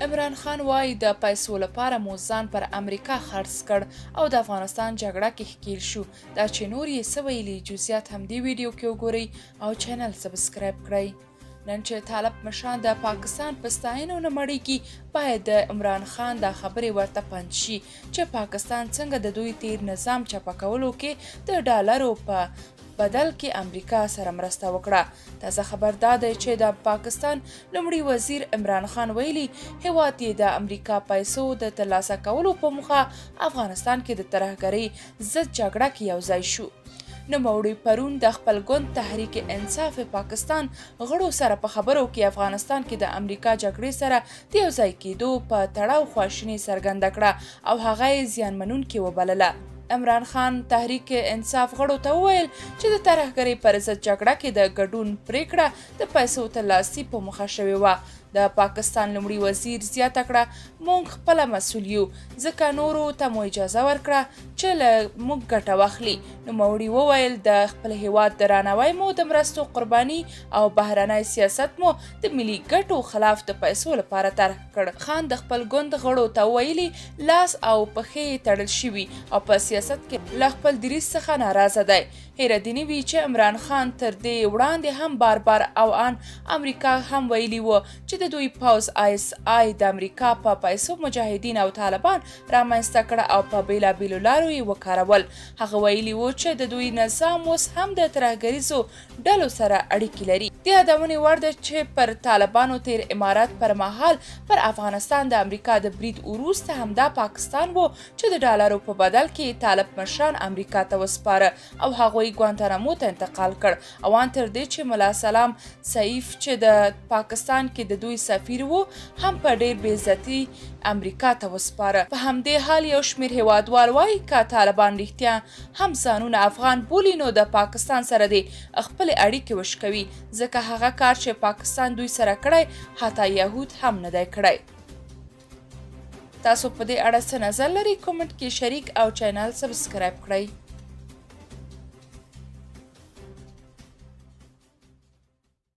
عمران خان وایي د پیسو لپاره مو ځان پر امریکا خرڅ کړ او د افغانستان جګړه کې ښکیل شو. دا چې نور یې څه ویلي جزئیات هم دې ویډیو کې وګورئ او چینل سبسکرایب کړئ. نن چې طالب مشران د پاکستان په ستاینو نه مړیږي، باید د عمران خان دا خبرې ورته پند شي چې پاکستان څنګه د دوی تیر نظام چپه کولو کې د ډالرو په بدل کې امریکا سره مرسته وکړه. تازه خبر دا دی چې د پاکستان لومړي وزیر عمران خان ویلي هیواد یې د امریکا پیسو د ترلاسه کولو په موخه افغانستان کې د ترهګرۍ ضد جګړه کې یوځای شو. نوموړي پرون د خپل ګوند تحریک انصاف پاکستان غړو سره په خبرو کې افغانستان کې د امریکا جګړې سره د یوځای کېدو په تړاو خواشیني څرګنده کړه او هغه یې زیانمنونکې وبلله. عمران خان تحریک انصاف غړو ته وویل چې د ترهګرۍ پر ضد جګړه کې د ګډون پریکړه د پیسو ترلاسي په موخه شوې وه. د پاکستان لومړي وزیر زیاته کړه موږ خپله مسؤل یو ځکه نورو ته مو اجازه ورکړه چې له موږ ګټه واخلي. نوموړي وویل د خپل هیواد درناوی مو د مرستو قرباني او بهرنی سیاست مو د ملي ګټو خلاف د پیسو لپاره طرح کړ. خان د خپل ګوند غړو ته ویلي لاس او پښې تړل شوي او په سیاست کې له خپل دریځ څخه ناراضه دی. هیره دې نه وي چې عمران خان تر دې وړاندې هم بار او ان امریکا هم ویلي و چې د دوی پوځ ISI د امریکا په پیسو مجاهدین او طالبان رامنځته کړه او په بیلابیلو لارو یې وکارول. هغه ویلي و چې د دوی نظام اوس هم د ترهګریزو ډلو سره اړیکې لري. د یادونې وړ ده چې پر طالبانو تیر امارات پر مهال پر افغانستان د امریکا د برید وروسته همدا پاکستان و چې د ډالرو په بدل کې طالب مشران امریکا ته وسپاره او هغوی ګوانتانامو ته انتقال کړ او ان تر دې چې ملا سلام سیف چې د پاکستان کې د دوی سفیر و هم په ډیر بې عزتي امریکا ته وسپاره. په همدې حال یو شمیر هیوادوال وایي که طالبان رښتیا هم ځانونه افغان بولي نو د پاکستان سره دې خپلې اړیکې وشکوي ځکه هغه کار چې پاکستان دوی سره کړی حتی یهود هم نه دی کړی. تاسو په دې اړه څه نظر لرئ؟ کومنټ کې شریک او چینل سبسکرایب کړئ.